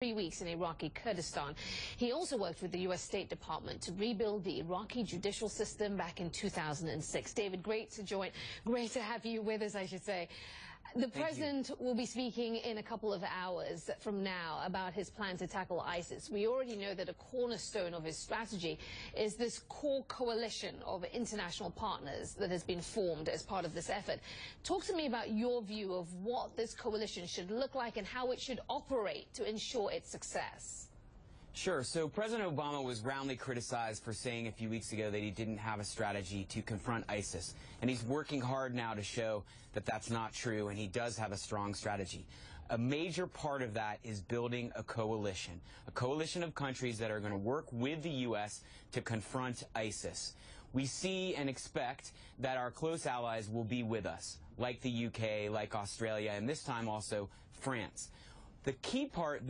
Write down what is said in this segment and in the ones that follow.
3 weeks in Iraqi Kurdistan. He also worked with the U.S. State Department to rebuild the Iraqi judicial system back in 2006. David, great to have you with us, I should say. The president will be speaking in a couple of hours from now about his plan to tackle ISIS. We already know that a cornerstone of his strategy is this core coalition of international partners that has been formed as part of this effort. Talk to me about your view of what this coalition should look like and how it should operate to ensure its success. Sure. So President Obama was roundly criticized for saying a few weeks ago that he didn't have a strategy to confront ISIS. And he's working hard now to show that that's not true, and he does have a strong strategy. A major part of that is building a coalition of countries that are going to work with the U.S. to confront ISIS. We see and expect that our close allies will be with us, like the UK, like Australia, and this time also France. The key part,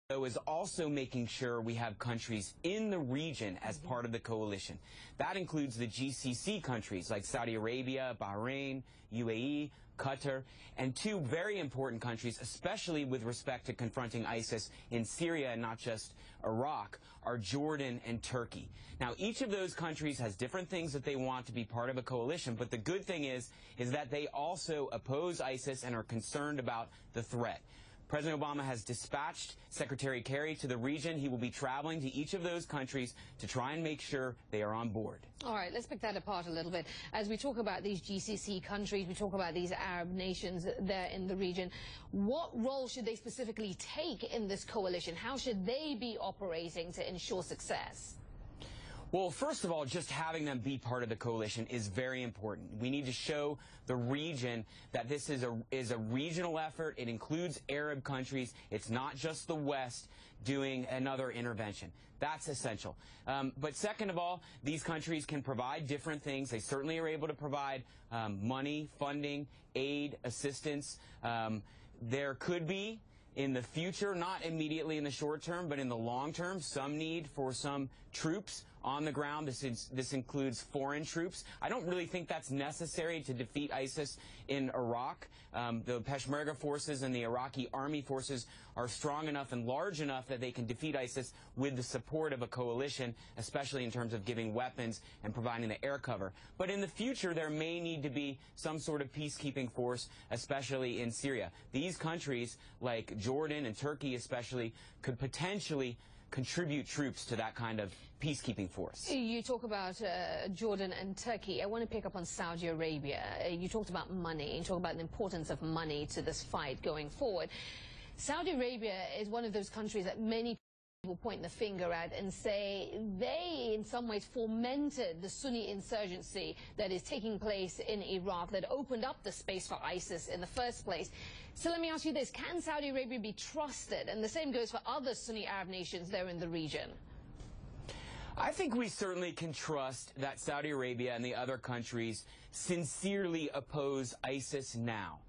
though, is also making sure we have countries in the region as part of the coalition. That includes the GCC countries like Saudi Arabia, Bahrain, UAE, Qatar, and two very important countries, especially with respect to confronting ISIS in Syria and not just Iraq, are Jordan and Turkey. Now, each of those countries has different things that they want to be part of a coalition, but the good thing is that they also oppose ISIS and are concerned about the threat. President Obama has dispatched Secretary Kerry to the region. He will be traveling to each of those countries to try and make sure they are on board. All right, let's pick that apart a little bit. As we talk about these GCC countries, we talk about these Arab nations there in the region, what role should they specifically take in this coalition? How should they be operating to ensure success? Well, first of all, just having them be part of the coalition is very important. We need to show the region that this is a regional effort. It includes Arab countries. It's not just the West doing another intervention. That's essential. But second of all, these countries can provide different things. They certainly are able to provide money, funding, aid, assistance. There could be, in the future, not immediately in the short term, but in the long term, some need for some troops on the ground. This includes foreign troops. I don't really think that's necessary to defeat ISIS in Iraq. The Peshmerga forces and the Iraqi army forces are strong enough and large enough that they can defeat ISIS with the support of a coalition, especially in terms of giving weapons and providing the air cover. But in the future, there may need to be some sort of peacekeeping force, especially in Syria. These countries, like Jordan and Turkey especially, could potentially contribute troops to that kind of peacekeeping force. You talk about Jordan and Turkey. I want to pick up on Saudi Arabia. You talked about money. You talk about the importance of money to this fight going forward. Saudi Arabia is one of those countries that many people point the finger at and say they, in some ways, fomented the Sunni insurgency that is taking place in Iraq, that opened up the space for ISIS in the first place. So let me ask you this. Can Saudi Arabia be trusted? And the same goes for other Sunni Arab nations there in the region. I think we certainly can trust that Saudi Arabia and the other countries sincerely oppose ISIS now.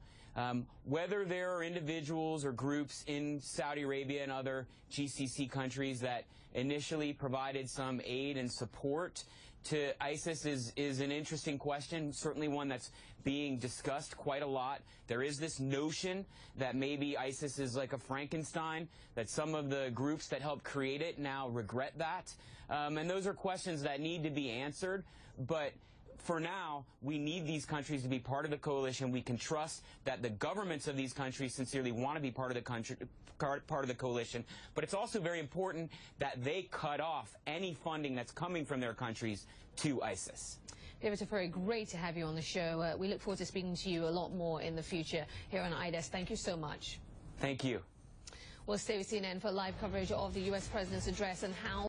Whether there are individuals or groups in Saudi Arabia and other GCC countries that initially provided some aid and support to ISIS is an interesting question, certainly one that's being discussed quite a lot. There is this notion that maybe ISIS is like a Frankenstein, that some of the groups that helped create it now regret that. And those are questions that need to be answered. But for now, we need these countries to be part of the coalition. We can trust that the governments of these countries sincerely want to be part of the coalition. But it's also very important that they cut off any funding that's coming from their countries to ISIS. David Tafuri, great to have you on the show. We look forward to speaking to you a lot more in the future here on IDES. Thank you so much. Thank you. Well, stay with CNN for live coverage of the U.S. President's address and how